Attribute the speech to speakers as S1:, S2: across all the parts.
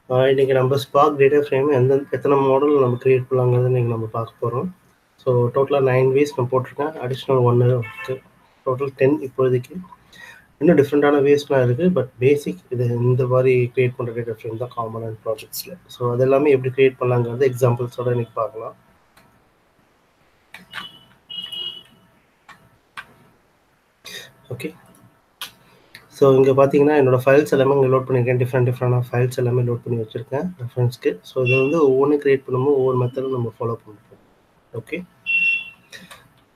S1: இன்னைக்கு நம்ம spark data frame எத்தனை மாடல் நம்ம கிரியேட் பண்ணலாங்கிறது இன்னைக்கு நம்ம பார்க்க போகிறோம். ஸோ டோட்டலாக 9 வேஸ் நான் போட்டிருக்கேன். அடிஷ்னல் 1 இருக்குது. டோட்டல் 10 இப்போதைக்கு. இன்னும் டிஃப்ரெண்ட்டான வேஸ்லாம் இருக்குது. பட் பேசிக் இது இந்த மாதிரி கிரியேட் பண்ணுற டேட்டா ஃப்ரேம் தான் காமனான ப்ராஜெக்ட்ஸில். ஸோ அது எல்லாமே எப்படி கிரியேட் பண்ணலாங்கிறது எக்ஸாம்பிள்ஸோட இன்னைக்கு பார்க்கலாம். ஓகே, ஸோ இங்கே பார்த்தீங்கன்னா என்னோடய ஃபைல்ஸ் எல்லாமே இங்கே லோட் பண்ணியிருக்கேன். டிஃப்ரெண்டான ஃபைல்ஸ் எல்லாமே லோட் பண்ணி வச்சுருக்கேன் ரெஃபரன்ஸ்க்கு. ஸோ இது வந்து ஒவ்வொன்றும் கிரியேட் பண்ணும்போது ஒவ்வொரு மெத்தடும் நம்ம ஃபாலோ பண்ணுறோம். ஓகே,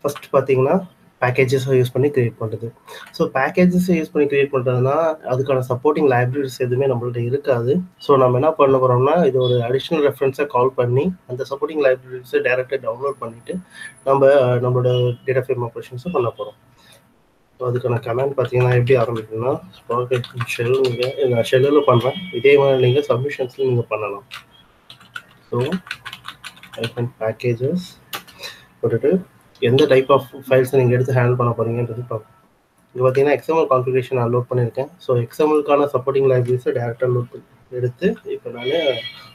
S1: ஃபர்ஸ்ட் பார்த்தீங்கன்னா பேக்கேஜஸை யூஸ் பண்ணி கிரியேட் பண்ணுறது. ஸோ பேக்கேஜஸை யூஸ் பண்ணி கிரியேட் பண்ணுறதுனா அதுக்கான சப்போர்ட்டிங் லைப்ரரிஸ் எதுவுமே நம்மள்ட்ட இருக்காது. ஸோ நம்ம என்ன பண்ண போகிறோம்னா இது ஒரு அடிஷ்னல் ரெஃபரன்ஸை கால் பண்ணி அந்த சப்போர்ட்டிங் லைப்ரரிஸை டேரெக்டாக டவுன்லோட் பண்ணிவிட்டு நம்மளோட டேட்டா ஃப்ரேம் ஆப்ரேஷன்ஸை பண்ண போகிறோம். ஸோ அதுக்கான கமெண்ட் பார்த்தீங்கன்னா எப்படி ஆரம்பிக்கணும்னா ஸ்பார்க் ஷெல் நீங்கள் நான் ஷெல்லில் பண்ணுறேன். இதே மாதிரி நீங்கள் சப்மிஷன்ஸில் நீங்கள் பண்ணலாம். ஸோ பேக்கேஜஸ் போட்டுட்டு எந்த டைப் ஆஃப் ஃபைல்ஸை நீங்கள் எடுத்து ஹேண்டில் பண்ண போகிறீங்கன்றது பார்ப்போம். இங்கே பார்த்தீங்கன்னா எக்ஸ்எம்எல் கான்ஃபிகரேஷன் நான் லோட் பண்ணியிருக்கேன். ஸோ எக்ஸ்எம்எல்க்கான சப்போர்ட்டிங் லைப்ரரிஸை டேரெக்டாக லோட் எடுத்து இப்போ நான்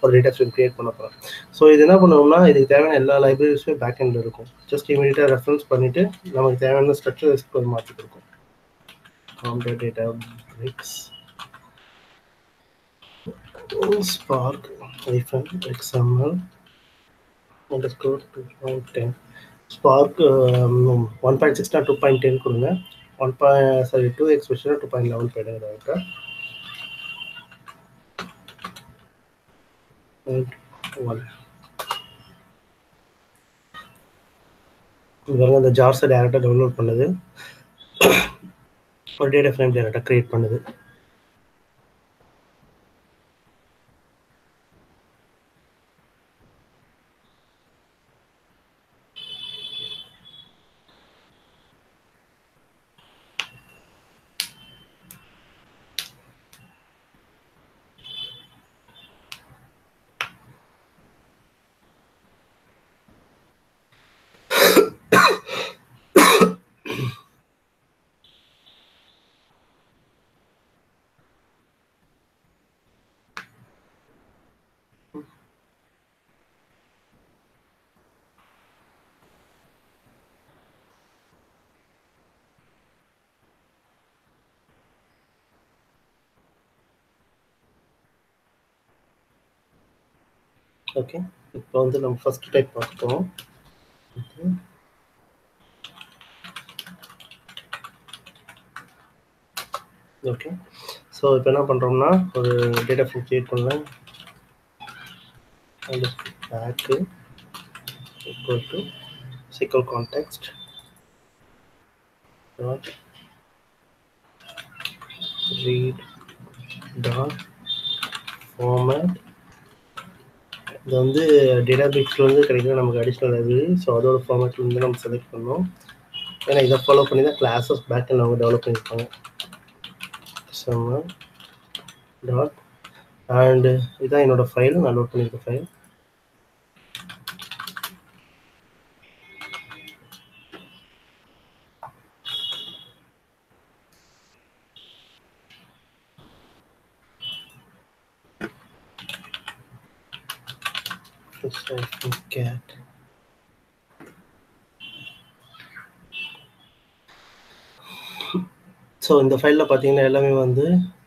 S1: ஒரு டேட்டா ஃப்ரேம் கிரியேட் பண்ண போகிறேன். ஸோ இது என்ன பண்ணுவோம்னா இதுக்கு தேவையான எல்லா லைப்ரரிஸுமே பேக் எண்டில் இருக்கும். ஜஸ்ட் இமீடியட்டாக ரெஃபரன்ஸ் பண்ணிவிட்டு நமக்கு தேவையான ஸ்ட்ரக்சர் மாற்றி கொடுக்கும். Counter data bricks spark XML underscore 2.10 spark 1.6 2.10 கொடுங்க. 2x வச்சுன்னா 2.11 போயிடுங்க. அந்த ஜார்ஸை டேரெக்டாக டவுன்லோட் பண்ணுது. ஒரு டேட்டா ஃப்ரேம் டேரெக்டாக கிரியேட் பண்ணுது. ஓகே, இப்போ வந்து நம்ம ஃபர்ஸ்ட் டைப் பார்ப்போம். ஓகே, ஸோ இப்போ என்ன பண்ணுறோம்னா ஒரு டேட்டா ஃப்ரேம் கிரியேட் பண்ணலாம். பேக்கு equal to SQL context dot read dot format. இது வந்து டேட்டாபேஸ்ல வந்து கிடைக்கிற நமக்கு அடிஷ்னல் லைப்ரரி. ஸோ அதோட ஃபார்மேட்ல இருந்து நம்ம செலக்ட் பண்ணோம். ஏன்னா இதை ஃபாலோ பண்ணி தான் கிளாஸஸ் பேக் அண்ட் அவங்க டெவலப் பண்ணியிருப்பாங்க. டாட் அண்ட் இதுதான் என்னோட ஃபைல், நான் லோட் பண்ணியிருக்க ஃபைல். cat ஸோ இந்த ஃபைலில் பார்த்தீங்கன்னா எல்லாமே வந்து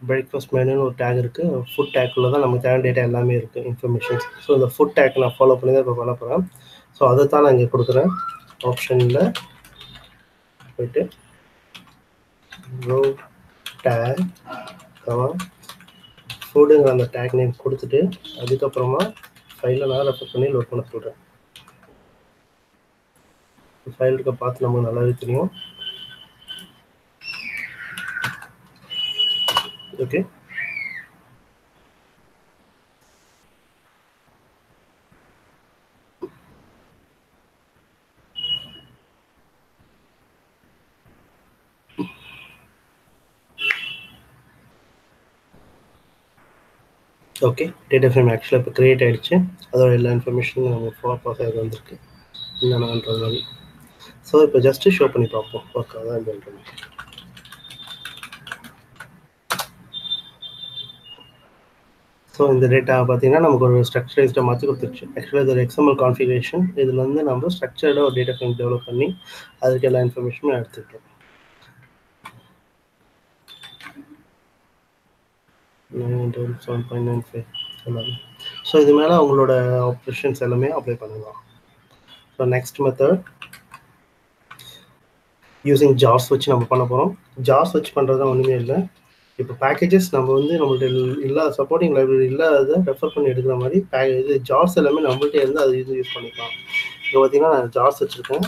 S1: பிரேக்ஃபாஸ்ட் மெனுன்னு ஒரு டேக் இருக்குது. ஃபுட் டேக்குள்ள தான் நமக்கு தேவையான டேட்டா எல்லாமே இருக்குது, இன்ஃபர்மேஷன்ஸ். ஸோ இந்த ஃபுட் டேக் நான் ஃபாலோ பண்ணி தான் இப்போ பண்ண போகிறேன். ஸோ அதை தான் நான் இங்கே கொடுக்குறேன். ஆப்ஷனில் போயிட்டு ரோ டேக் ஃபுட்டுங்கிற அந்த டேக் நேம் கொடுத்துட்டு அதுக்கப்புறமா ஃபைலில் நான் ரெஃபர் பண்ணி லோட் பண்ண சொல்கிறேன். ஃபைல் இருக்க பார்த்து நமக்கு நல்லாவே தெரியும். ஓகே, ஓகே, டேட்டா ஃப்ரேம் ஆக்சுவலாக இப்போ க்ரியேட் ஆகிடுச்சு. அதோட எல்லா இன்ஃபர்மேஷனும் நம்ம பாஸ் ஆகி வந்திருக்கு என்னென்னன்றது மாதிரி. ஸோ இப்போ ஜஸ்ட்டு ஷோ பண்ணி பார்ப்போம் ஒர்க் ஆகுதா இல்லைன்றது. ஸோ இந்த டேட்டா பார்த்தீங்கன்னா நமக்கு ஒரு ஸ்ட்ரக்சரைஸ்டாக மாற்றி கொடுத்துருச்சு. ஆக்சுவலாக இது ஒரு எக்ஸ்எம்எல் கான்ஃபிகரேஷன். இதில் வந்து நம்ம ஸ்ட்ரக்சர்டாக ஒரு டேட்டா ஃப்ரேம் டெவலப் பண்ணி அதுக்கு எல்லா இன்ஃபர்மேஷனும் எடுத்துக்கிட்டோம். 7.95 எல்லாமே. ஸோ இது மேலே உங்களோட ஆப்ரேஷன்ஸ் எல்லாமே அப்ளை பண்ணலாம். So next method using jars வச்சு நம்ம பண்ண போகிறோம். ஜார்ஸ் வச்சு பண்ணுறது தான் ஒன்றுமே இல்லை. இப்போ பேக்கேஜஸ் நம்ம வந்து நம்மள்ட்ட இல்லாத சப்போர்ட்டிங் லைப்ரரி இல்லாத ரெஃபர் பண்ணி எடுக்கிற மாதிரி இது ஜார்ஸ் எல்லாமே நம்மள்ட்டே இருந்து அது இது யூஸ் பண்ணிக்கலாம். இப்போ பார்த்தீங்கன்னா நான் ஜார்ஸ் வச்சுருக்கேன்.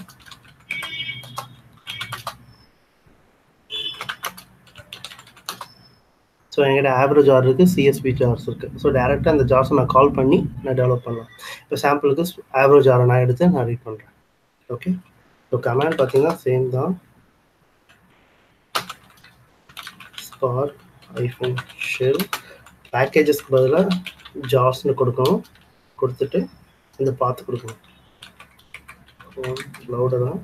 S1: ஸோ என்கிட்ட ஆவரேஜ் ஜார் இருக்குது, சிஎஸ்பி ஜார்ஸ் இருக்குது. ஸோ டேரெக்டாக அந்த ஜார்ஸை நான் கால் பண்ணி நான் டெவலப் பண்ணலாம். இப்போ சாம்பிளுக்கு ஆவரேஜ் ஜாரை நான் எடுத்து நான் ரீட் பண்ணுறேன். ஓகே, ஸோ கமாண்ட் பார்த்தீங்கன்னா சேம் தான். ஸ்பார் ஐஃபோன் ஷெல் பேக்கேஜஸ்க்கு பதிலாக ஜார்ஸ்னு கொடுக்கணும். கொடுத்துட்டு இந்த பார்த்து கொடுக்கணும். க்ளவுடை தான்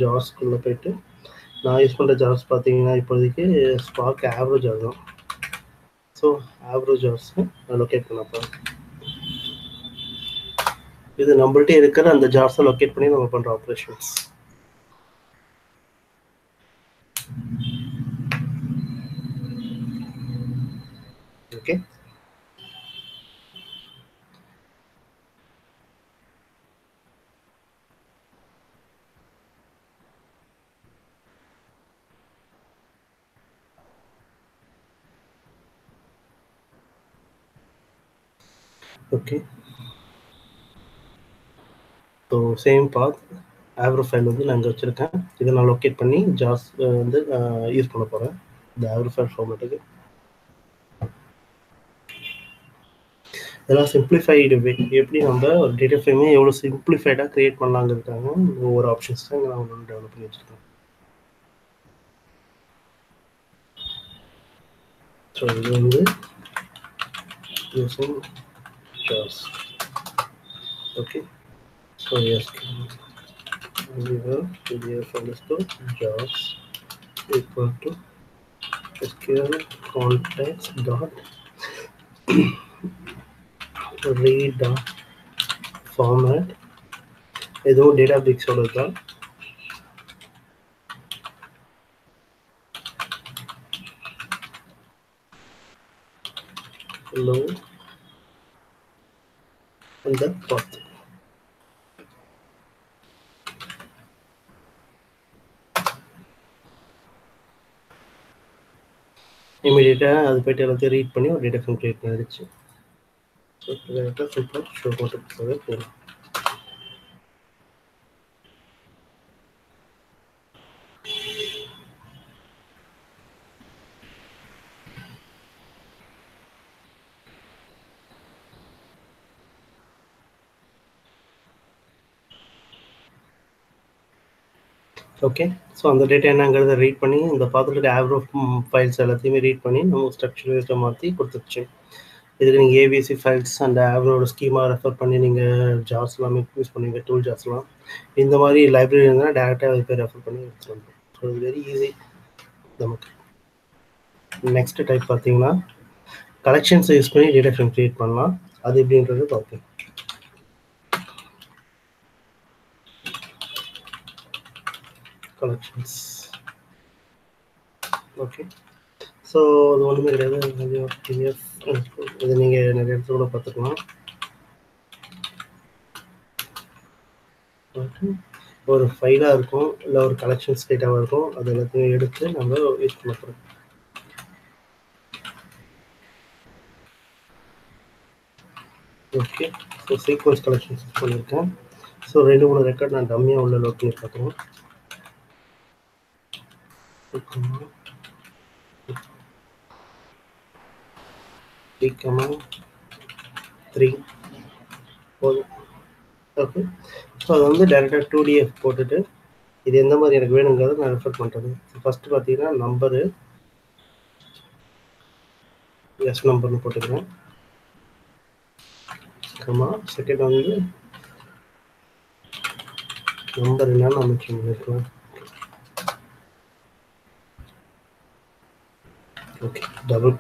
S1: ஜார்ஸ்குள்ளே போயிட்டு நான் யூஸ் பண்ணுற ஜார்ஸ் பார்த்தீங்கன்னா இப்போதைக்கு ஸ்பார்க் ஆவரேஜ் ஆகும். ஸோ ஆவரேஜ் ஜார்ஸ் நான் லொக்கேட் பண்ண போகிறேன். இது நம்மள்ட்டே இருக்கிற அந்த ஜார்ஸை லொக்கேட் பண்ணி நம்ம பண்ணுற operations. Okay, okay. So same path average file வந்து நான் இங்கே வச்சுருக்கேன். இதை நான் லொக்கேட் பண்ணி ஜார்ஸ் வந்து யூஸ் பண்ண போகிறேன் இந்த ஆவரேஜ் ஃபைல் ஃபார்மேட்டுக்கு. இதெல்லாம் சிம்பிளிஃபைடு வே, எப்படி நம்ம ஒரு டேட்டா ஃப்ரேமே எவ்வளோ சிம்பிளிஃபைடாக க்ரியேட் பண்ணலாங்கிறதுக்காக ஒவ்வொரு ஆப்ஷன்ஸ் தான் நான் ஒன்று டெவலப் பண்ணி வச்சுருக்கேன். ஸோ இது வந்து using jars. Okay, so S jobs equal to SQL context dot read dot format. இதுவும் Databricks ஓட தான். Hello இந்த பாத் இமீடியட்டாக அது போய்ட்டு எல்லாத்தையும் ரீட் பண்ணி ஒரு டேட்டா ஃப்ரேம் க்ரியேட் பண்ணிடுச்சு. ஸோ டேட்டா சிம்பிளாக ஷோ போட்டுருக்கவே போதும். ஓகே, ஸோ அந்த டேட்டா என்னங்கிறத ரீட் பண்ணி இந்த பார்த்துட்டு இருக்க ஆவரேஜ் ஃபைல்ஸ் எல்லாத்தையுமே ரீட் பண்ணி நம்ம ஸ்ட்ரக்சரைஸ்டாக மாற்றி கொடுத்துருச்சு. இதுக்கு நீங்கள் ஏபிசி ஃபைல்ஸ் அண்ட் ஆவரோட ஸ்கீமா ரெஃபர் பண்ணி நீங்கள் ஜார்ஸ் எல்லாமே யூஸ் பண்ணுவீங்க, டூல் ஜார்ஸ்லாம். இந்த மாதிரி லைப்ரரி இருந்தால் டேரெக்டாக அது போய் ரெஃபர் பண்ணி எடுத்துகிட்டு வந்துடும். ஸோ இது வெரி ஈஸி நமக்கு. நெக்ஸ்ட் டைப் பார்த்தீங்கன்னா கலெக்ஷன்ஸை யூஸ் பண்ணி டேட்டா ஃப்ரேம் க்ரியேட் பண்ணலாம். அது எப்படின்றது பார்ப்போம். கலெக்ஷன்ஸ். ஓகே, ஸோ அது ஒன்றுமே கிடையாது. பிடிஎஃப் இது நீங்கள் நிறைய இடத்துல கூட பார்த்துக்கலாம். ஒரு ஃபைலாக இருக்கும், இல்லை ஒரு கலெக்ஷன்ஸ் டேட்டாவாக இருக்கும். அது எல்லாத்தையும் எடுத்து நம்ம யூஸ் பண்ண போகிறோம். Okay, so sequence collections use பண்ணியிருக்கேன். ஸோ 2-3 ரெக்கார்ட் நான் டம்மியாக உள்ள லோட் பண்ணி பார்க்குறோம். 3,3 போதும். ஓகே, ஸோ அது வந்து டேரெக்டாக 2DF போட்டுட்டு இது எந்த மாதிரி எனக்கு வேணுங்கிறத நான் ரெஃபர் பண்ணுறது. ஃபஸ்ட்டு பார்த்தீங்கன்னா நம்பரு எஸ் நம்பர்னு போட்டுக்கிறேன். செகண்ட் வந்து நம்பர் என்னன்னு நம்ம பண்ணிக்கலாம். Okay, double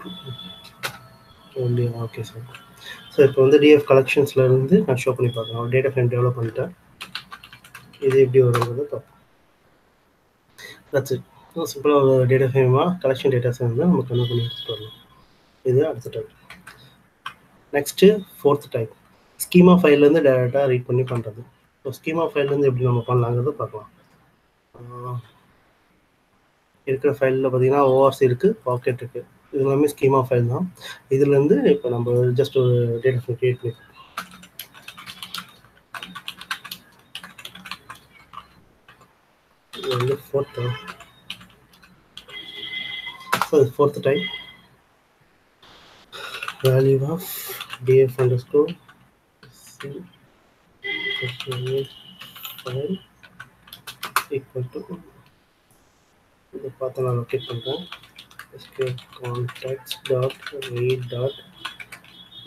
S1: okay sir. So இப்போ வந்து டிஎஃப் கலெக்ஷன்ஸில் இருந்து நான் ஷோ பண்ணி பார்க்குறேன். டேட்டா ஃப்ரேம் டெவலப் பண்ணிட்டேன். இது எப்படி வருங்கிறது பார்ப்போம். That's it. சிம்பிளாக ஒரு டேட்டா ஃப்ரேமாக கலெக்ஷன் டேட்டாஸ் வந்து நம்ம கன்வெர்ட் பண்ணி எடுத்துகிட்டு வரலாம். இது அடுத்த type. Next fourth type, schema ஃபைல்லேருந்து டேரெக்டாக ரீட் பண்ணி பண்ணுறது. ஸோ ஸ்கீமா ஃபைல்லேருந்து எப்படி நம்ம பண்ணலாங்கிறது பார்க்கலாம். இருக்கிற ஃபைலில் பார்த்தீங்கன்னா ஓஆர்சி இருக்குது, பாக்கெட் இருக்குது. இது எல்லாமே ஸ்கீமா ஃபைல் தான். இதுலேருந்து இப்போ நம்ம ஜஸ்ட் ஒரு டேட்டா ஃப்ரேம் க்ரியேட் பண்ணி இது வந்து ஃபோர்த்து. ஸோ இது fourth type, value of df underscore c file equal to இதை பார்த்து நான் லொக்கேட் பண்ணுறேன். escape context dot read dot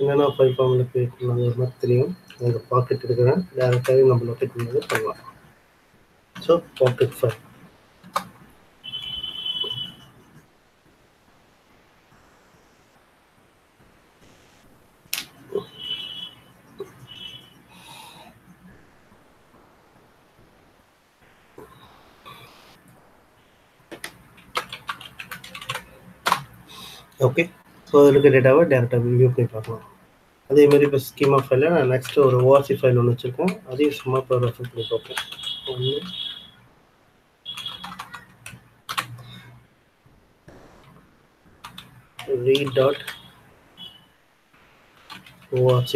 S1: என்னென்ன ஃபைல் ஃபார்மில் க்ரியேட் பண்ணாங்க ஒரு மாதிரி தெரியும். அந்த பாக்கெட் எடுக்கிறேன், டேரெக்டாகவே நம்ம லொக்கேட் பண்ணது பண்ணலாம். So parquet file. Okay, so அதில் இருக்க டேட்டாவை டேரெக்டாக வியூ பண்ணி பார்க்கலாம். அதேமாதிரி இப்போ ஸ்கீமா ஃபைலில் நான் நெக்ஸ்ட்டு ஒரு ஓஆர்சி ஃபைல் ஒன்று வச்சுருக்கேன். அதையும் சும்மா இப்போ ரெஃபர் பண்ணி பார்ப்பேன். ஒன்று read dot org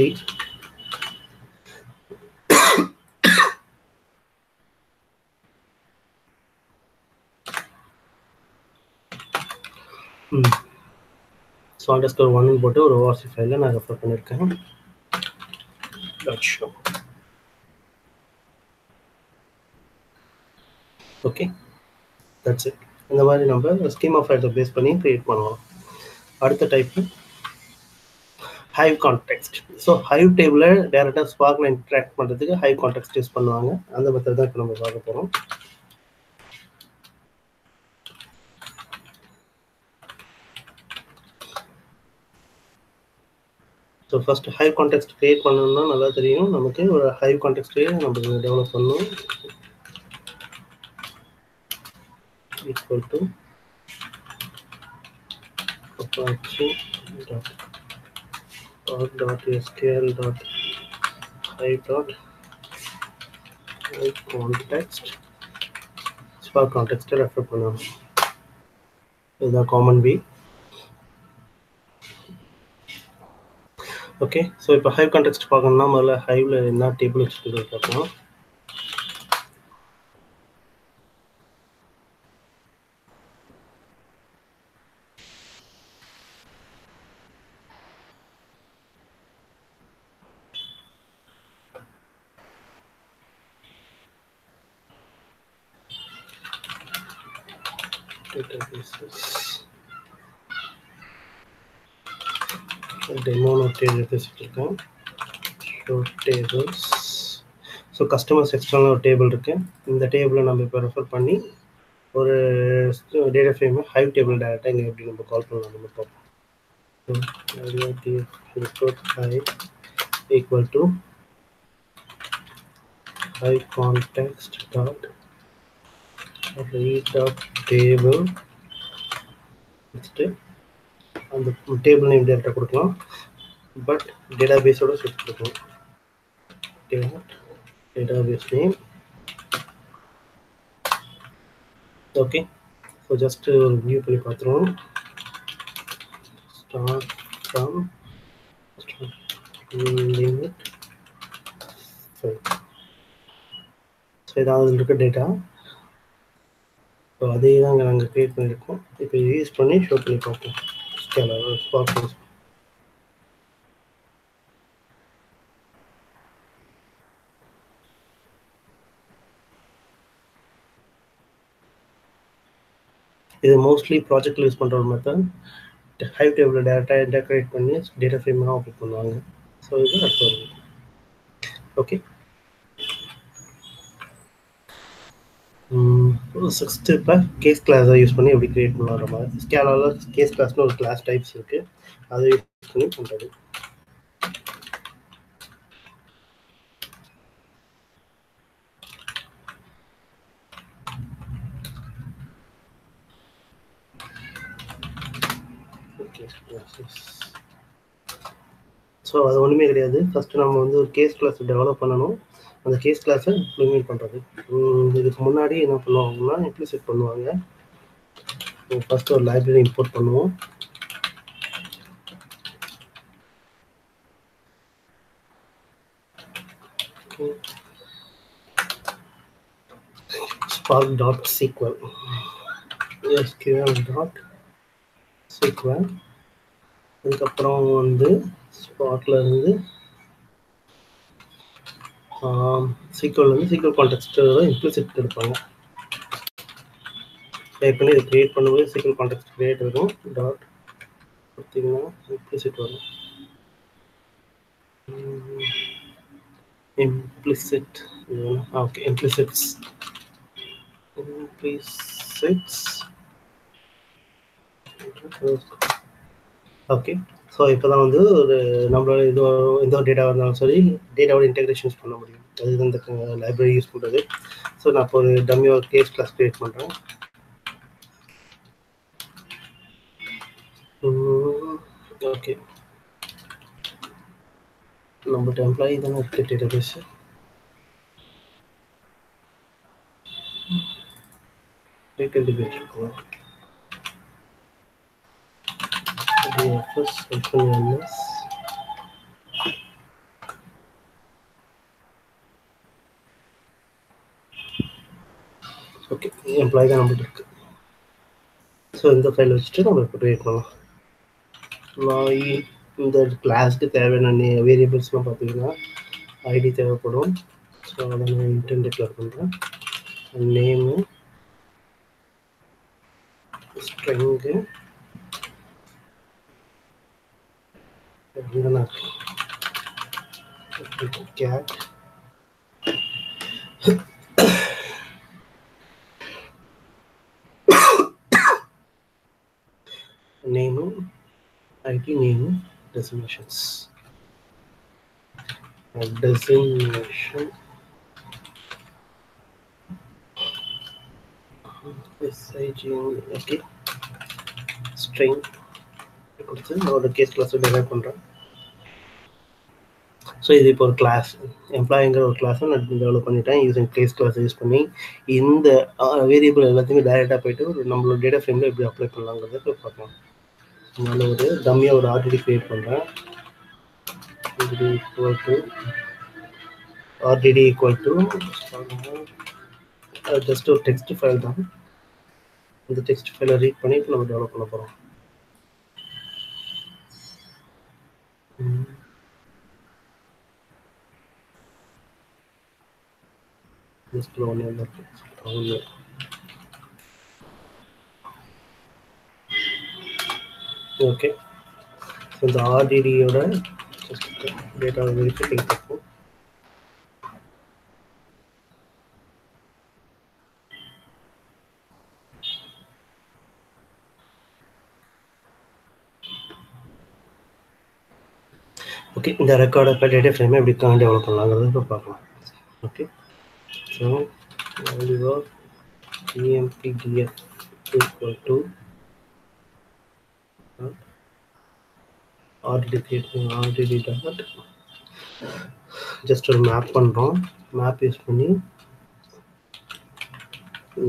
S1: so underscore 1 போட்டு ஒரு ஓஆர்சி ஃபைலில் நான் ரெஃபர் பண்ணியிருக்கேன். ஷோ. Okay, that's it. இந்த மாதிரி நம்ம ஸ்கீமா ஃபைலை பேஸ் பண்ணி க்ரியேட் பண்ணலாம். அடுத்த டைப்பு ஹைவ் கான்டெக்ஸ்ட். ஸோ ஹைவ் டேபிளில் டேரெக்டாக ஸ்பார்க்கில் இன்ட்ராக்ட் பண்ணுறதுக்கு ஹைவ் கான்டெக்ஸ்ட் யூஸ் பண்ணுவாங்க. அந்த மெத்தட் தான் இப்போ நம்ம பார்க்க போகிறோம். ஸோ ஃபஸ்ட்டு ஹைவ் கான்டெக்ஸ்ட் க்ரியேட் பண்ணணும்னா நல்லா தெரியும். நமக்கு ஒரு ஹைவ் கான்டெக்ஸ்டே நம்ம டெவலப் பண்ணணும். Equal to apache dot sql dot hive dot hive context spark context refer பண்ணணும். இதுதான் காமன் பி. ஓகே, ஸோ இப்போ ஹைவ் கான்டெக்ஸ்ட் பார்க்கணும்னா முதல்ல ஹைவில் என்ன டேபிள் வச்சுட்டு பார்க்கலாம். டெமோ வச்சுருக்கேன். Show tables. ஸோ கஸ்டமர்ஸ் எக்ஸ்ட்ரான ஒரு டேபிள் இருக்குது. இந்த டேபிளை நம்ம இப்போ ரெஃபர் பண்ணி ஒரு டேட்டா ஃப்ரேமை ஹைவ் டேபிள் டேரெக்டாக இங்கே எப்படி நம்ம கால் பண்ணலாம் நம்ம பார்ப்போம். hive equal to hive context dot read dot table. Next அந்த டேபிள் நேம் டேரெக்டாக கொடுக்கலாம், பட் டேட்டாபேஸோட சேர்த்து கொடுக்கலாம். database name. Okay, so just ஒரு வியூ பண்ணி பார்த்துருவோம். Start from limit 5. ஸோ இதாவது இருக்க டேட்டா. ஸோ அதே தான் நாங்கள் க்ரியேட் பண்ணியிருக்கோம். இப்போ யூஸ் பண்ணி ஷோ பண்ணி பார்ப்போம். ஸ்பார்க் இது மோஸ்ட்லி ப்ராஜெக்டில் யூஸ் பண்ணுற ஒரு மெத்தட். ஹைவ் டேபிளில் டேரெக்டாக இன்டகிரேட் பண்ணி டேட்டா ஃப்ரேமாக ஆப்ரேட் பண்ணுவாங்க. ஸோ இது அடுத்த வருது. ஓகே, சிக்ஸ்த்து இப்போ கேஸ் கிளாஸை யூஸ் பண்ணி எப்படி க்ரியேட் பண்ணுற மாதிரி. ஸ்கேலாவில் கேஸ் கிளாஸ்னு ஒரு கிளாஸ் டைப்ஸ் இருக்குது. அதை பண்ணி பண்ணுறது. ஓகே, ஸோ அது ஒன்றுமே கிடையாது. ஃபஸ்ட்டு நம்ம வந்து ஒரு கேஸ் கிளாஸ் டெவலப் பண்ணணும். அந்த கேஸ் கிளாஸை இம்ப்ளிமெண்ட் பண்ணுறது. இதுக்கு முன்னாடி என்ன பண்ணுவாங்கன்னா இம்ப்ளிசிட் பண்ணுவாங்க. ஃபஸ்ட்டு ஒரு லைப்ரரி இம்போர்ட் பண்ணுவோம். spark.sql sql.sql அதுக்கப்புறம் வந்து ஸ்பார்க்ல இருந்து சீக்வல் வந்து சீக்வல் கான்டெக்ஸ்ட்டோட இம்ப்ளிசிட் எடுப்பாங்க. டைப் பண்ணி இதை கிரியேட் பண்ணும்போது சீக்வல் கான்டெக்ஸ்ட் கிரியேட் இருக்கும். டாட் பார்த்தீங்கன்னா இம்ப்ளிசிட் வரும். implicit okay implicits okay. So இப்போ தான் வந்து ஒரு நம்மளோட இது எந்த ஒரு டேட்டாவாக இருந்தாலும் சரி டேட்டாவோட இன்டெகிரேஷன்ஸ் பண்ண முடியும். அது இந்த லைப்ரரி யூஸ் பண்ணுறது. ஸோ நான் இப்போ ஒரு டம்மியோ கேஸ் கிளாஸ் கிரியேட் பண்ணுறேன். ஓகே, நம்மகிட்ட எம்ப்ளாயி தானே இருக்குது டேட்டாபேஸ். டேட்டாபேஸ் இருக்கும். ஓகே, எம்ப்ளாயி தான் நம்மகிட்ட இருக்கு. ஸோ இந்த ஃபைல் வச்சுட்டு நம்ம இப்போ கிரியேட் பண்ணலாம். நான் இந்த கிளாஸ்க்கு தேவையான வேரியபிள்ஸ்லாம் பார்த்தீங்கன்னா ஐடி தேவைப்படும். ஸோ அதை நான் இன்டென்ட் டிக்ளேர் பண்ணுறேன். Name, string, cat, name, ID name, designations. Designation okay. String கொடுத்து நான் ஒரு கேஸ் கிளாஸ் டெவலப் பண்ணுறேன். ஸோ இது இப்போ ஒரு கிளாஸ் எம்ப்ளாயிங்கிற ஒரு கிளாஸை நான் டெவலப் பண்ணிட்டேன். யூஸிங் கேஸ் கிளாஸ் யூஸ் பண்ணி இந்த வேரியபிள் எல்லாத்தையுமே டைரெக்டாக போயிட்டு ஒரு நம்மளோட டேட்டா ஃப்ரேமில் எப்படி அப்ளை பண்ணலாங்கிறத போய் பார்க்கலாம். அதனால ஒரு டம்மியாக ஒரு ஆர்டிடி கிரியேட் பண்ணுறேன். RDD equal to just ஒரு டெக்ஸ்ட் ஃபைல் தான். இந்த டெக்ஸ்ட் ஃபைலை ரீட் பண்ணி இப்போ நம்ம டெவலப் பண்ண போகிறோம். ஓகே, இந்த ஆர்டிடியோட டேட்டா வெரிஃபைங் பார்ப்போம். ஓகே, இந்த ரெக்கார்டை இப்போ டேட்டா ஃப்ரேமை எப்படி டெவலப் பண்ணலாங்கிறத இப்போ பார்க்கலாம். Okay, so empdf equal to RDD dot just ஒரு மேப் பண்ணுறோம். மேப் யூஸ் பண்ணி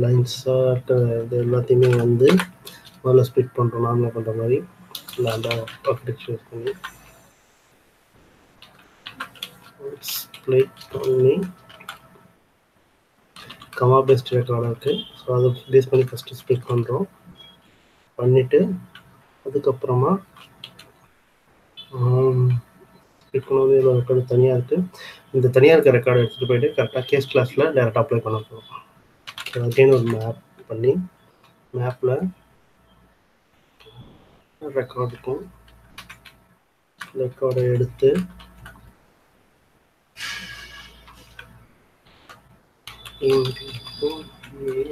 S1: லைன்ஸ் இது எல்லாத்தையுமே வந்து முதல்ல ஸ்ப்ளிட் பண்ணுறோம். நார்மலாக பண்ணுற மாதிரி லேண்டா ஆர்கிடெக்சர் யூஸ் பண்ணி ஸ்ப்ளிட் பண்ணி கமா பேஸ்ட் ரெக்கார்டாக இருக்குது. ஸோ அதை பேஸ் பண்ணி ஃபஸ்ட்டு ஸ்ப்ளிட் பண்ணுறோம். பண்ணிவிட்டு அதுக்கப்புறமா ஸ்ப்ளிட் பண்ணவே ஒரு ரெக்கார்டு தனியாக இருக்குது. இந்த தனியாக இருக்க ரெக்கார்டை எடுத்துகிட்டு போயிட்டு கரெக்டாக கேஸ் கிளாஸில் டேரெக்டாக அப்ளை பண்ண போகிறோம். அகைன் ஒரு மேப் பண்ணி மேப்பில் ரெக்கார்டுக்கும் ரெக்கார்டை எடுத்து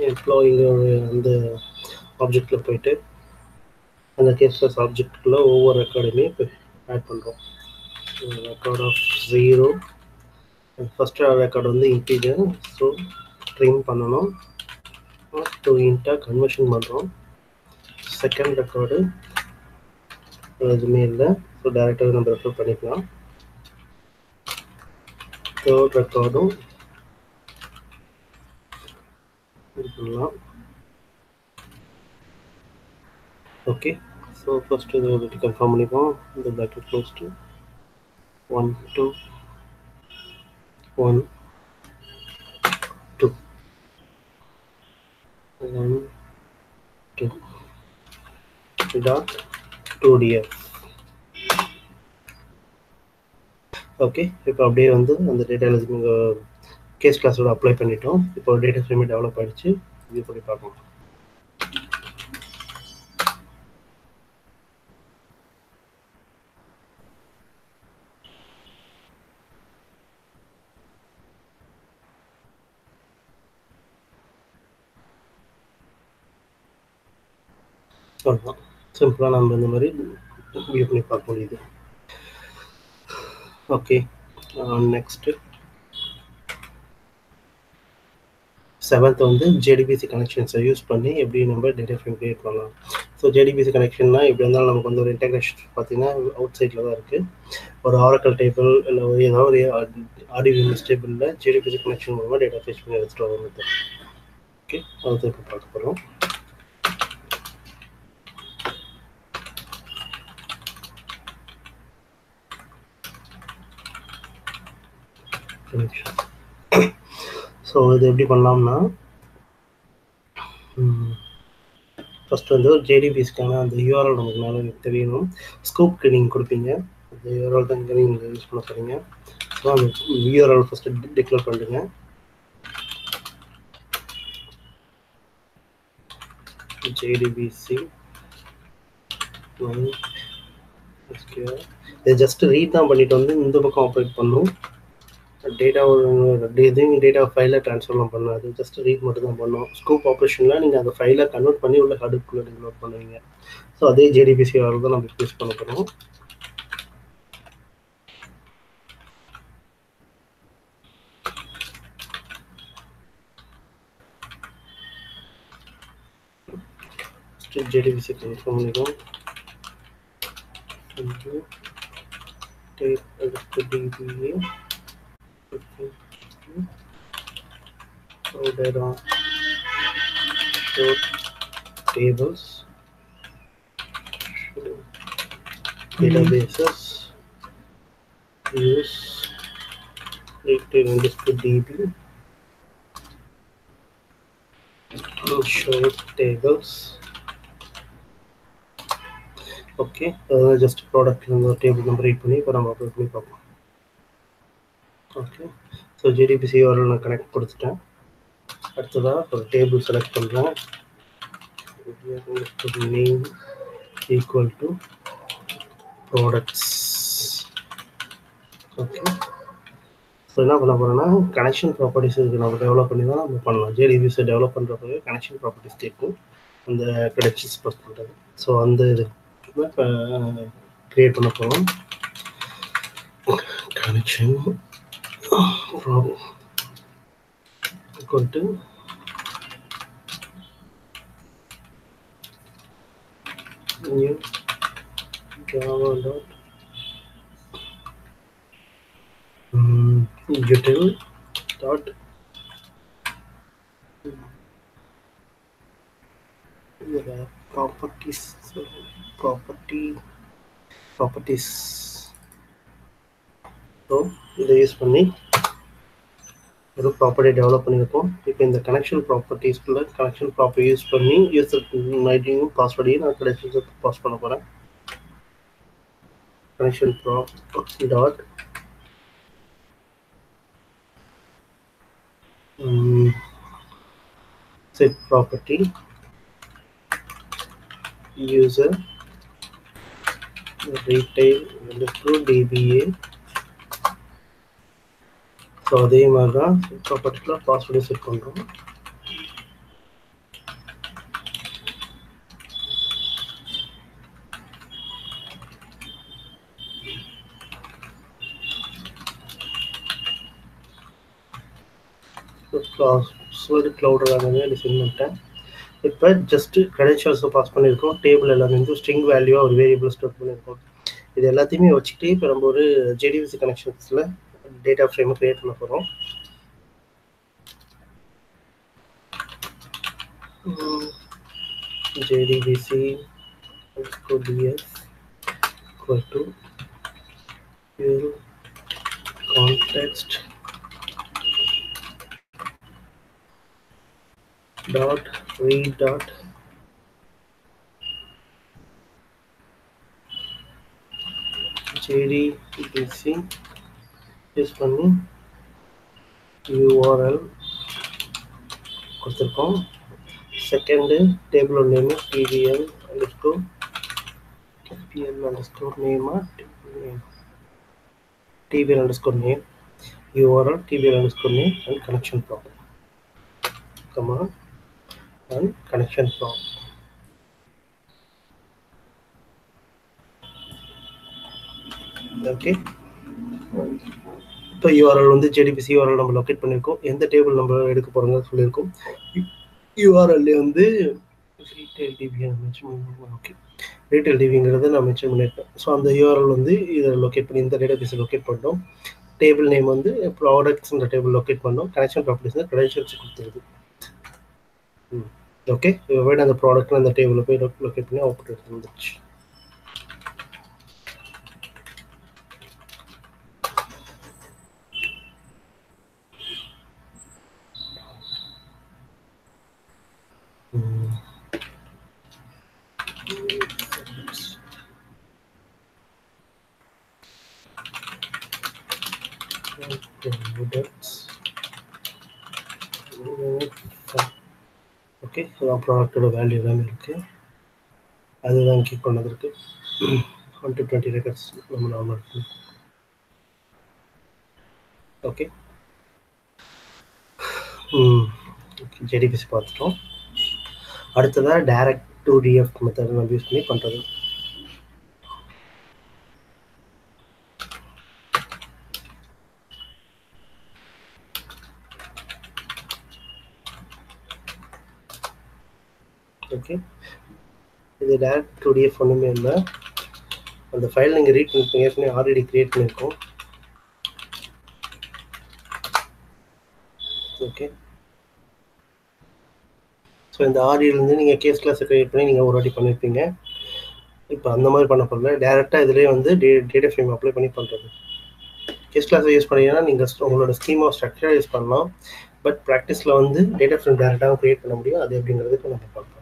S1: எம்ப்ளாயிங்கோட அந்த ஆப்ஜெக்டில் போயிட்டு அந்த கேஸ் கிளாஸ் ஆப்ஜெக்டில் ஒவ்வொரு ரெக்கார்டுமே ஆட் பண்ணுறோம். ரெக்கார்ட் ஆஃப் 0, ஃபர்ஸ்ட் ரெக்கார்டு வந்து இன்டீஜர், ஸோ ட்ரிம் பண்ணணும். டு இன்ட்டாக கன்வர்ஷன் பண்ணுறோம். செகண்ட் ரெக்கார்டு எதுவுமே இல்லை, ஸோ டேரெக்டாக நம்ம ரெஃபர் பண்ணிக்கலாம். தேர்ட் ரெக்கார்டும் இது பண்ணலாம். ஓகே, ஸோ ஃபர்ஸ்ட் இது வந்துட்டு கன்ஃபார்ம் பண்ணிப்போம். இந்த packet close to 1 2 1 2 1 2 dot 2df. Okay, இப்போ அப்படியே வந்து அந்த டேட்டா எல்லாத்துக்கும் கேஸ் கிளாஸோட அப்ளை பண்ணிட்டோம். இப்போ டேட்டா ஃப்ரேமே டெவலப் ஆகிடுச்சு. இது பண்ணி பார்க்கலாம். அவ்வளோதான், சிம்பிளாக நம்ம இந்த மாதிரி வியூ பண்ணி பார்க்க முடியுது. ஓகே, நெக்ஸ்ட்டு 7th வந்து ஜேடிபிசி கனெக்ஷன்ஸை யூஸ் பண்ணி எப்படி நம்ம டேட்டா ஃப்ரேம் கிரியேட் பண்ணலாம். ஸோ ஜேடிபிசி கனெக்ஷன்னா எப்படி இருந்தாலும் நமக்கு வந்து ஒரு இன்டெகிரேஷன் பார்த்தீங்கன்னா அவுட் சைடில் தான் இருக்குது. ஒரு ஆரக்கல் டேபிள் இல்லை ஏதாவது ஒரு ஆர்டிபிஎம்எஸ் டேபிளில் ஜேடிபிசி கனெக்ஷன் மூலமாக டேட்டா ஃபேஸ் பண்ணி எடுத்துகிட்டு வர மெத்தட். ஓகே, அது இப்போ பார்க்க போகிறோம். கனெக்ஷன். ஸோ இது எப்படி பண்ணலாம்னா, ஃபஸ்ட்டு வந்து ஜேடிபிஎஸ்க்கான அந்த யூஆர்எல் நமக்கு மேலே தெரியணும். ஸ்கோப்க்கு நீங்கள் கொடுப்பீங்க, அந்த யூஆர்எல் தான் நீங்கள் யூஸ் பண்ண போகிறீங்க. ஸோ அந்த யூஆர்எல் ஃபஸ்ட்டு டிக்ளேர் பண்ணுங்க. ஜேடிபிசி இதை ஜஸ்ட் ரீட் தான் பண்ணிட்டு வந்து இந்த பக்கம் ஆப்ரேட் பண்ணும். டேட்டா எதையும் டேட்டா ஃபைலில் ட்ரான்ஸ்ஃபர்லாம் பண்ணாது, ஜஸ்ட் ரீட் மட்டும் தான் பண்ணும். ஸ்கூப் ஆப்ரேஷனில் நீங்கள் அந்த ஃபைலை கன்வெர்ட் பண்ணி உள்ள ஹடுக்குள்ளே நீங்கள் லோட் பண்ணுவீங்க. ஸோ அதே ஜேடிபிசி ஆர்டர் தான் நம்ம யூஸ் பண்ண போகிறோம். ஜேடிபிசி கன்ஃபார்ம் பண்ணிக்கும். DBA so data show tables, show databases, use return to DB, show tables. Okay, just ப்ராடக்ட்ல இருந்து ஒரு டேபிள் நம்பர் ரீட் பண்ணி இப்போ நம்ம அப்லோட் பண்ணி பார்ப்போம். ஓகே, ஸோ ஜேடிபிசி யூஆர்எல் நான் கனெக்ட் கொடுத்துட்டேன். அடுத்ததாக ஒரு டேபிள் செலக்ட் பண்ணுறேன். Name equal to products. Okay, so என்ன பண்ண போகிறோன்னா கனெக்ஷன் ப்ராப்பர்ட்டிஸ் இதுக்கு நம்ம டெவலப் பண்ணி தான் நம்ம பண்ணலாம். ஜேடிபிஸை டெவலப் பண்ணுறப்பவே கனெக்ஷன் ப்ராப்பர்ட்டிஸ் கேட்கும், அந்த க்ரெடென்ஷியல்ஸ் போஸ்ட் பண்ணுறது. ஸோ அந்த இது கிரியேட் பண்ண போகிறோம். Connection equal to new java dot util dot properties. So இதை யூஸ் பண்ணி ஒரு ப்ராப்பர்ட்டி டெவலப் பண்ணியிருக்கோம். இப்போ இந்த கனெக்ஷன் ப்ராப்பர்ட்டிஸ்குள்ள கனெக்ஷன் ப்ராப்பர்ட்டி யூஸ் பண்ணி யூசர் ஐடியும் பாஸ்வேர்டையும் நான் கனெக்ஷன் பாஸ் பண்ண போகிறேன். Connection property dot set property user retail DBA. So அதே மாதிரி தான் ப்ராப்பர்ட்டிக்குள்ள பாஸ்வேர்டு செட் பண்ணுறோம். பாஸ்வேர்டு க்ளவுட் எல்லாமே டிசைன் பண்ணிட்டேன். இப்போ ஜஸ்ட்டு க்ரெடென்ஷியல்ஸை பாஸ் பண்ணியிருக்கோம். டேபிள் எல்லாமே வந்து ஸ்ட்ரிங் வேல்யூவாக ஒரு வேரியபிள் ஸ்டோர் பண்ணியிருக்கோம். இது எல்லாத்தையுமே வச்சுட்டு இப்போ நம்ம ஒரு ஜேடிபிசி கனெக்ஷன்ஸில் டேட்டா ஃப்ரேமை க்ரியேட் பண்ண போகிறோம். JDBC _ds equal to fill context dot read dot JDBC use பண்ணி URL கொடுத்துருக்கோம். செகண்டு டேபிளோட name TBL underscore TBL underscore நேமா TBL underscore name URL TBL underscore name and connection prop command and connection prop. Okay, இப்போ URL வந்து JDBC URL நம்ம locate பண்ணியிருக்கோம். எந்த table நம்ம எடுக்க போகிறோங்க சொல்லியிருக்கோம். யூஆர்எல்லே வந்து ரீட்டைல் டிவி ஓகே, ரீட்டைல் டிவிங்கிறத நான் மென்ஷன் பண்ணியிருக்கேன். ஸோ அந்த யூஆர்எல் வந்து இதை லொக்கேட் பண்ணி இந்த டேட்டாபேஸை லொக்கேட் பண்ணிட்டோம். டேபிள் நேம் வந்து ப்ராடக்ட்ஸ்ன்ற டேபிள் லொக்கேட் பண்ணோம். கனெக்ஷன் ப்ராப்பர்ட்டிஸ் க்ரெடென்ஷியல்ஸ் கொடுத்துருது. ஓகே, வேணும் அந்த ப்ராடக்ட் அந்த டேபிளில் போய் லொக்கேட் பண்ணி அவுட்புட் வந்துருச்சு. ஓகே, அதான் ப்ராடக்டோட வேல்யூ எல்லாமே இருக்குது. அதுதான் கீப் பண்ணது இருக்குது. 1 to 20 ரெக்கார்ட்ஸ் நம்ம நார்மல் இருக்குது. ஓகே, ஜேடிபிசி பார்த்துட்டோம். அடுத்ததாக டைரக்ட் டு டிஎஃப் மெத்தட் நம்ம யூஸ் பண்ணி பண்ணுறது. ஓகே, இது டைரக்ட் டு டிஎஃப் ஒன்றுமே இல்லை. அந்த ஃபைல் நீங்கள் ரீட் பண்ணிருப்பீங்க, ஏற்கனவே ஆல்ரெடி க்ரியேட் பண்ணியிருக்கோம். ஓகே, ஸோ இந்த ஆர்டியிலேருந்து நீங்கள் கேஸ் கிளாஸை க்ரியேட் பண்ணி நீங்கள் ஒரு வாட்டி பண்ணியிருப்பீங்க. இப்போ அந்த மாதிரி பண்ண போகல, டேரெக்டாக இதிலே வந்து டேட்டா ஃப்ரேம் அப்ளை பண்ணி பண்ணுறது. கேஸ் கிளாஸை யூஸ் பண்ணிங்கன்னா நீங்கள் உங்களோட ஸ்கீமா ஸ்ட்ரக்சராக யூஸ் பண்ணலாம். பட் ப்ராக்டிஸில் வந்து டேட்டா ஃப்ரேம் டேரெக்டாக க்ரியேட் பண்ண முடியும். அது எப்படிங்கிறதுக்கு நம்ம பார்க்கலாம்.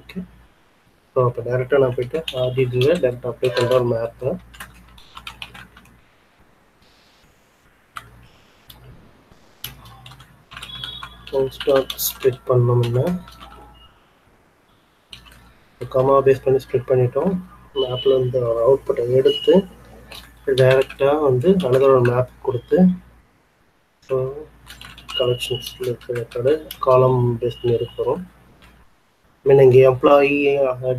S1: ஓகே, ஸோ இப்போ டேரெக்டாக நான் போய்ட்டு ஆர்டியில் டேரெக்டாக அப்ளை பண்ணுற ஒரு மேப்பை ஸ்ப்ளிட் பண்ணோம்னா கமா பேஸ் பண்ணி ஸ்ப்ளிட் பண்ணிட்டோம். மேப்பில் இந்த அவுட்புட்டை எடுத்து டைரெக்டாக வந்து அனதர் ஒரு மேப் கொடுத்து ஸோ கலெக்ஷன்ஸில் இருக்கிற காலம் பேஸ் பண்ணி எடுக்கிறோம். மீன் இங்கே employee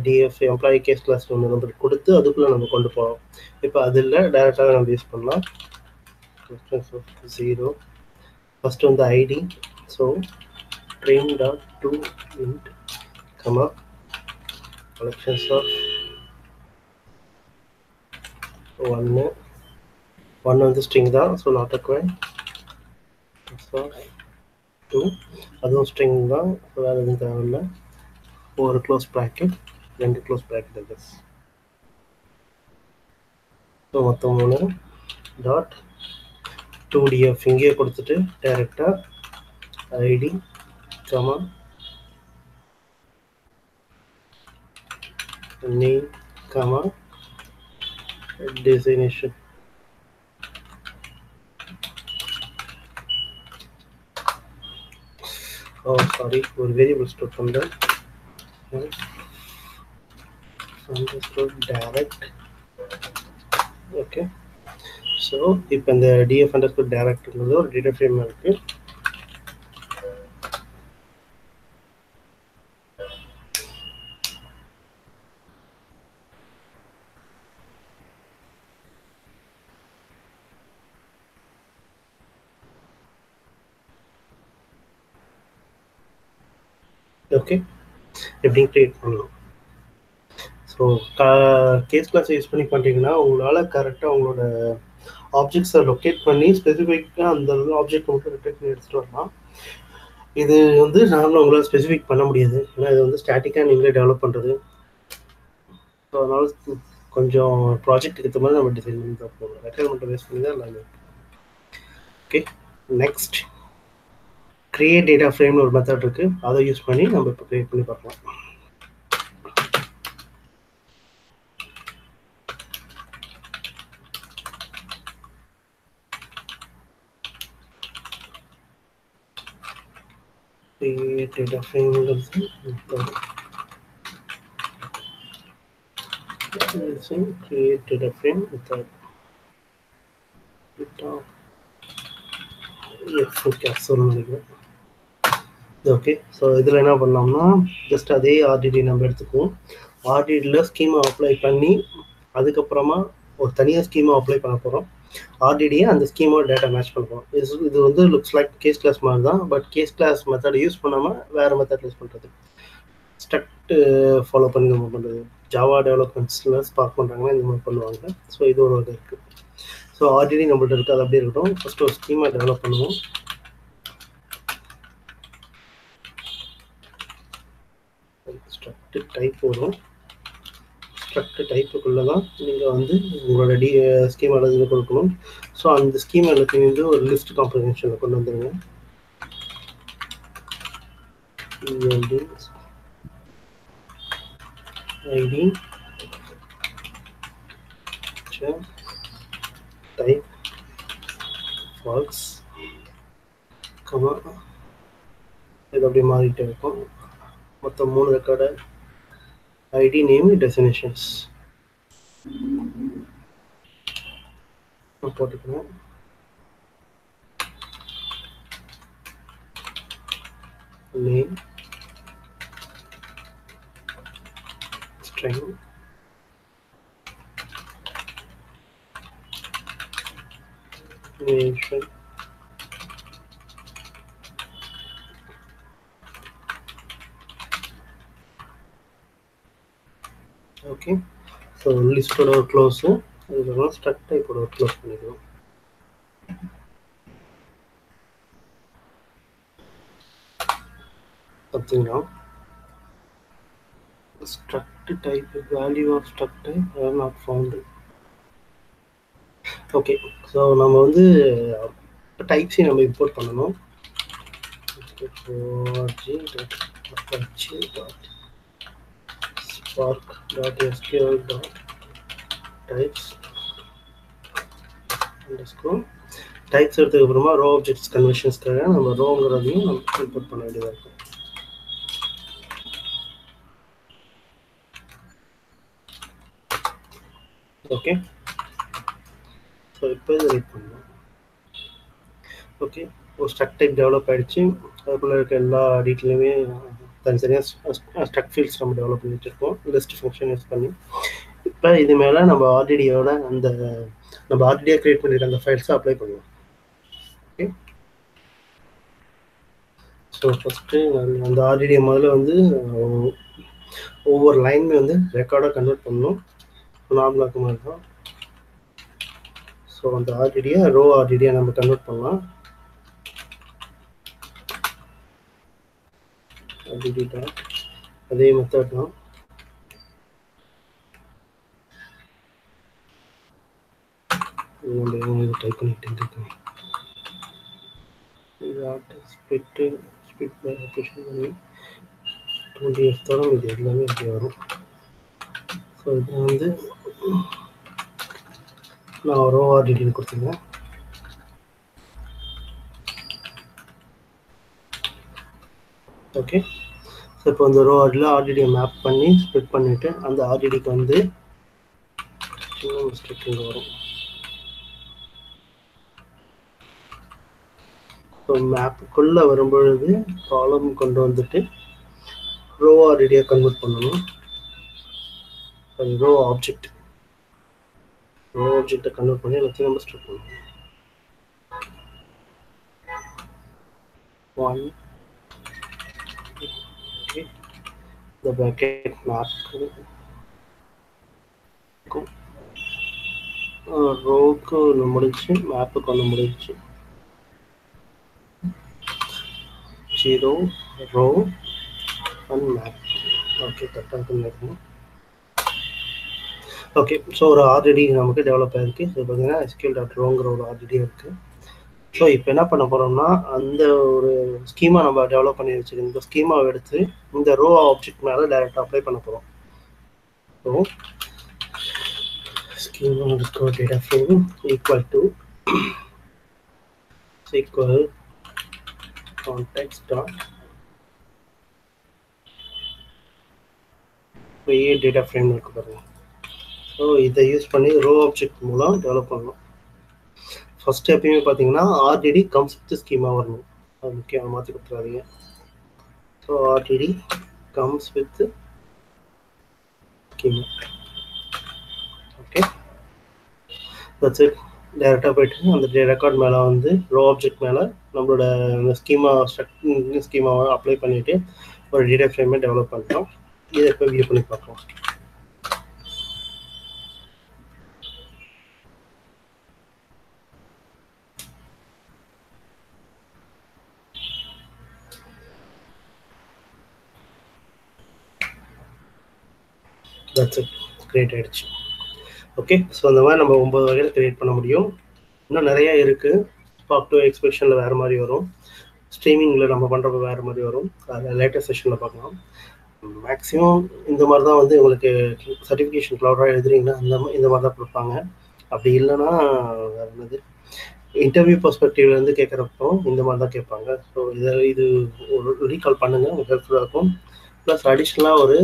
S1: DF employee case class ஒன்று நம்ம கொடுத்து அதுக்குள்ளே நம்ம கொண்டு போகிறோம். இப்போ அதில் டைரெக்டாக நம்ம யூஸ் பண்ணலாம். கலெக்ஷன்ஸ் ஆஃப் 0 ஃபஸ்ட்டு வந்து ID. So train.to int comma collections of 1 வந்து string தான், ஸோ நாட் required. of 2 அதுவும் string தான், ஸோ வேறு எதுவும் தேவையில்லை. ஒரு க்ளோஸ் ப்ராக்கெட், 2 க்ளோஸ் ப்ராக்கெட் இருக்குது. ஸோ மொத்தம் 3 டாட் 2df இங்கேயே கொடுத்துட்டு டைரெக்டாக ID comma name comma designation. Oh sorry, ஒரு வேரியபிள் ஸ்டோர் பண்ணுறேன். underscore direct. ஓகே, ஸோ இப்போ இந்த df underscore directங்கிறது ஒரு டேட்டா ஃப்ரேம் இருக்குது. ஓகே, எப்படி கிரியேட் பண்ணலாம். ஸோ கேஸ் கிளாஸ் யூஸ் பண்ணி பண்ணிட்டீங்கன்னா உங்களால் கரெக்டாக உங்களோட ஆப்ஜெக்ட்ஸை லொக்கேட் பண்ணி ஸ்பெசிஃபிக்காக அந்த ஆப்ஜெக்ட் மட்டும் ரிட்டர்ன் பண்ணி எடுத்துகிட்டு வரலாம். இது வந்து நார்மலாக உங்களால் ஸ்பெசிஃபிக் பண்ண முடியாது, ஏன்னா இது வந்து ஸ்டாட்டிக்காக நீங்களே டெவலப் பண்ணுறது. ஸோ அதனால் கொஞ்சம் ப்ராஜெக்ட்டுக்கு ஏற்ற மாதிரி நம்ம டிசைன் பண்ணி தான் போகணும். ரெக்குயர்மெண்ட்டை பேஸ் பண்ணி தான் எல்லாமே. ஓகே, நெக்ஸ்ட் கிரியேட் டேட்டா ஃப்ரேம்னு ஒரு மெத்தட் இருக்குது, அதை யூஸ் பண்ணி நம்ம இப்போ கிரியேட் பண்ணி பார்க்கலாம். Create data frame create data frame method. Okay, so இதில் என்ன பண்ணலாம்னா ஜஸ்ட் அதே ஆர்டிடி நம்ம எடுத்துக்குவோம். ஆர்டிடியில் ஸ்கீமா அப்ளை பண்ணி அதுக்கப்புறமா ஒரு தனியாக ஸ்கீமா அப்ளை பண்ண போகிறோம். ஆர்டிடியை அந்த ஸ்கீமோட டேட்டா மேட்ச் பண்ணுறோம். இது வந்து லுக்ஸ் லைக் கேஸ் கிளாஸ் மாதிரி தான், but case class method use பண்ணாமல் வேறு மெத்தட் யூஸ் பண்ணுறது. ஸ்ட்ரக்ட் ஃபாலோ பண்ணி நம்ம பண்ணுறது. ஜாவா டெவலப்மெண்ட்ஸில் ஸ்பார்க் பண்ணுறாங்கன்னா இந்த மாதிரி பண்ணுவாங்க. ஸோ இது ஒரு வகை இருக்குது. ஸோ ஆர்டிடி நம்மள்ட்ட இருக்குது, அது அப்படியே இருக்கட்டும். ஃபஸ்ட்டு ஒரு ஸ்கீமா டெவலப் பண்ணுவோம். ஸ்ட்ரக்ட் டைப் வரும். ஸ்ட்ரக்ட் டைப்புக்குள்ளே தான் நீங்கள் வந்து உங்களோட ஸ்கீமா எல்லாத்தையும் கொடுக்கணும். ஸோ அந்த ஸ்கீமா எல்லாத்தையும் வந்து ஒரு லிஸ்ட் காம்ப்ரிஹென்ஷனில் கொண்டு வந்துடுங்க. ஐடி டைப் ஃபால்ஸ் கமா இது அப்படியே மாறிட்டே இருக்கும். மொத்தம் 3 ரெக்கார்டு ஐடி நேம் டெஸ்டினேஷன்ஸ் போட்டுக்கிறேன். Name string nation okay. So லிஸ்ட்டோட ஒரு க்ளோஸு, அதுக்கப்புறம் ஸ்ட்ரக்ட் டைப்போட ஒரு க்ளோஸ் பண்ணிக்கலாம். பார்த்தீங்கன்னா struct type value of struct type are not found. Okay, so நம்ம வந்து டைப்ஸையும் நம்ம இம்போர்ட் பண்ணணும். spark.sql.types டைப்ஸ் எடுத்ததுக்கு அப்புறமா ரோ ஆப்ஜெக்ட்ஸ் கன்வர்ஷன்ஸ்க்காக நம்ம ரோங்கிறதையும் நம்ம இம்போர்ட் பண்ண வேண்டியதாக இருக்கும். ஓகே, ஸோ இப்போ இதை ரைட் பண்ணலாம். ஓகே, ஒரு ஸ்ட்ரக்ட் டைப் டெவலப் ஆகிடுச்சு. அதுக்குள்ளே இருக்க எல்லா டீட்டெயிலுமே தனித்தனியாக ஸ்ட்ரக்ட் ஃபீல்ட்ஸ் நம்ம டெவலப் பண்ணி வச்சுருக்கோம் லிஸ்ட் ஃபங்க்ஷன் யூஸ் பண்ணி. இப்போ இது மேலே நம்ம ஆர்டிடியோட அந்த நம்ம ஆர்டிடியாக க்ரியேட் பண்ணியிருக்க அந்த ஃபைல்ஸை அப்ளை பண்ணுவோம். ஓகே, ஸோ ஃபஸ்ட்டு அந்த ஆர்டிடியை முதல்ல வந்து ஒவ்வொரு லைனுமே வந்து ரெக்கார்டாக கன்வெர்ட் பண்ணணும். நார்மலாக மாதிரி தான். ஸோ அந்த ஆர்டிடியை ரோ ஆர்டிடியாக நம்ம கன்வெர்ட் பண்ணலாம். ஆர்டிடி டாட் அதே மெத்தட் தான். இது டைப் பண்ணிட்டு இருக்கேன். ஸ்பிட் பை ஆப்ரேஷன் பண்ணி 20F தவிர இது எல்லாமே இப்படி வரும். ஸோ இது வந்து நான் ரோ ஆர்டிடின்னு கொடுத்துருங்க. ஓகே, ஸோ இப்போ இந்த ரோ ஆர்டிடியை மேப் பண்ணி ஸ்ப்ளிட் பண்ணிவிட்டு அந்த ஆர்டிடிக்கு வந்து சின்ன மிஸ்டேக் இங்கே வரும். ஸோ மேப்புக்குள்ளே வரும்பொழுது காலம் கொண்டு வந்துட்டு ரோ ஆர்டிடியை கன்வெர்ட் பண்ணணும். ரோ ஆப்ஜெக்டை கன்வெர்ட் பண்ணி எல்லாத்தையும் நம்ம ஸ்ட்ரிப் பண்ணணும். 1 ஓகே, இந்த bracket map ரோக்கு ஒன்று முடிச்சு மேப்புக்கு ஒன்று முடிச்சு 0 ரோ அண்ட் மேப். ஓகே கரெக்டாக இருக்கும். ஓகே ஸோ ஒரு ஆல்ரெடி நமக்கு டெவலப் ஆகிருக்கு. ஸோ பார்த்தீங்கன்னா SQL.rowங்கிற ஒரு ஆல்ரெடி இருக்குது. ஸோ இப்போ என்ன பண்ண போகிறோம்னா அந்த ஒரு ஸ்கீமா நம்ம டெவலப் பண்ணி வச்சுருக்கோம். இந்த ஸ்கீமாவை எடுத்து இந்த ரோ ஆப்ஜெக்ட் மேலே டைரெக்டாக அப்ளை பண்ண போகிறோம். So schema underscore data frame equal to SQL context dot create data frame இருக்கு பாருங்க. ஸோ இதை யூஸ் பண்ணி ரோ ஆப்ஜெக்ட் மூலம் டெவலப் பண்ணணும். ஃபர்ஸ்ட் எப்பயுமே பார்த்தீங்கன்னா ஆர்டிடி கம்ஸ் வித் ஸ்கீமா வரணும். அது முக்கியம், மாற்றி கொடுத்துறாதீங்க. So RDD comes with schema. Okay that's it. டேரெக்டாக போய்ட்டு அந்த ரெக்கார்ட் மேலே வந்து ரோ ஆப்ஜெக்ட் மேலே நம்மளோட அந்த ஸ்கீமாவை அப்ளை பண்ணிவிட்டு ஒரு டேட்டா ஃப்ரேமை டெவலப் பண்ணுறோம். இதை இப்போ வியூ பண்ணி பார்க்கலாம். தட்ஸ் இட், கிரியேட் ஆகிடுச்சு. ஓகே ஸோ அந்த மாதிரி நம்ம 9 வகையில் கிரியேட் பண்ண முடியும். இன்னும் நிறையா இருக்குது. ஸ்பார்க் டு எக்ஸ்பிரஷனில் வேறு மாதிரி வரும், ஸ்ட்ரீமிங்கில் நம்ம பண்ணுறப்ப வேறு மாதிரி வரும். அதை லேட்டஸ்ட் செஷனில் பார்க்கலாம். மேக்ஸிமம் இந்த மாதிரி தான் வந்து உங்களுக்கு சர்டிஃபிகேஷன் க்ளவுடாக எழுதுறீங்கன்னா இந்த மாதிரி தான் கொடுப்பாங்க. அப்படி இல்லைன்னா வேறு என்னது இன்டர்வியூ பெர்ஸ்பெக்டிவ்லேருந்து கேட்குறப்போ இந்த மாதிரி தான் கேட்பாங்க. ஸோ இது ஒரு ரீகால் பண்ணுங்கள், உங்களுக்கு ஹெல்ப்ஃபுல்லாக இருக்கும். ப்ளஸ் அடிஷ்னலாக ஒரு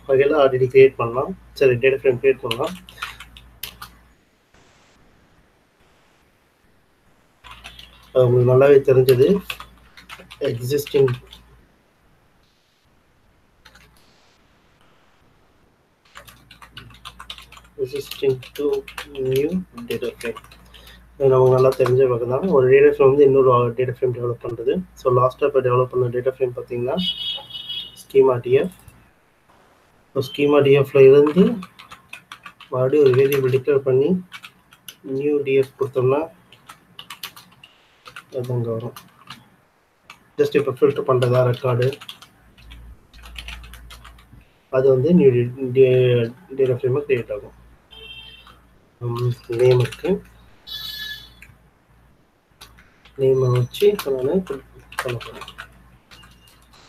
S1: வகையில் ஆல்ரெடி கிரியேட் பண்ணலாம். சரி, டேட்டா ஃப்ரேம் கிரியேட் பண்ணலாம். அது உங்களுக்கு நல்லாவே தெரிஞ்சது. Existing to new data frame நமக்கு நல்லா தெரிஞ்ச வகை தான். ஒரு டேட்டா ஃப்ரேம் வந்து இன்னொரு டேட்டா ஃப்ரேம் டெவலப் பண்ணுறது. ஸோ லாஸ்ட்டாக இப்போ டெவலப் பண்ண டேட்டா ஃப்ரேம் பார்த்தீங்கன்னா ஸ்கீமா டிஎஃப். ஸோ ஸ்கீமா டிஎஃப்ல இருந்து மறுபடியும் ஒரு வேரியபிள் டிக்ளேர் பண்ணி நியூ டிஎஃப் கொடுத்தோம்னா அது அங்கே வரும். ஜஸ்ட் இப்போ ஃபில்டர் பண்ணுறதா ரெக்கார்டு, அது வந்து நியூ டேட்டா ஃப்ரேமாக க்ரியேட் ஆகும். நேம் இருக்குது, நேமை வச்சு நான் பண்ண போகிறேன்.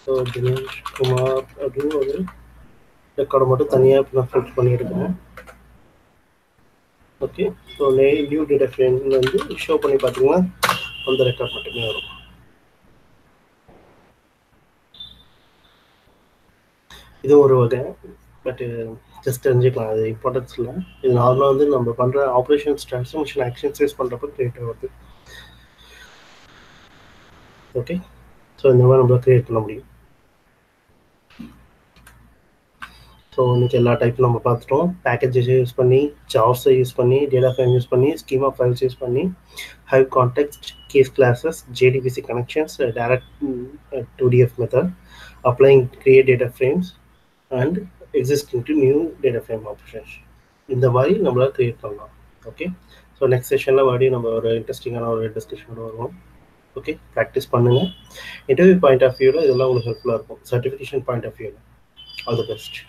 S1: ஸோ தினேஷ் குமார் அப்படின்னு ஒரு ரெக்கார்டை மட்டும் தனியாக இப்போ நான் ஃபில்டர் பண்ணி எடுக்கிறேன். ஓகே ஸோ நியூ டேட்டா ஃப்ரேமில் வந்து ஷோ பண்ணி பார்த்தீங்கன்னா அந்த ரெக்கார்ட் மட்டுமே வரும். இது ஒரு வகை, பட்டு ஜஸ்ட் தெரிஞ்சுக்கலாம், அது இம்பார்ட்டன்ஸ் இல்லை. இது நார்மலாக வந்து நம்ம பண்ணுற ஆப்ரேஷன்ஸ் ட்ரான்ஸ்ஃபர்மேஷன் ஆக்ஷன்ஸ் யூஸ் பண்ணுறப்ப கிரியேட் ஆகுது. ஓகே ஸோ இந்த மாதிரி நம்ம கிரியேட் பண்ண முடியும். ஸோ இன்னைக்கு எல்லா டைப்பும் நம்ம பார்த்துட்டோம். பேக்கேஜஸ் யூஸ் பண்ணி, ஜாப்ஸை யூஸ் பண்ணி, டேட்டா ஃப்ரேம் யூஸ் பண்ணி, ஸ்கீமா ஃபைல்ஸ் யூஸ் பண்ணி, Hive context, case classes, JDBC connections, direct 2DF method, applying create data frames and existing to new data frame options. இந்த மாதிரி நம்மளால் கிரியேட் பண்ணலாம். ஓகே ஸோ நெக்ஸ்ட் செஷனில் மறுபடியும் நம்ம ஒரு இன்ட்ரெஸ்டிங்கான ஒரு டிஸ்கஷனோட வருவோம். ஓகே ப்ராக்டிஸ் பண்ணுங்கள். இன்டர்வியூ பாயிண்ட் ஆஃப் வியூவில் இதெல்லாம் உங்களுக்கு ஹெல்ப்ஃபுல்லாக இருக்கும். சர்டிஃபிகேஷன் பாயிண்ட் ஆஃப் வியூவில் ஆல் தி பெஸ்ட்.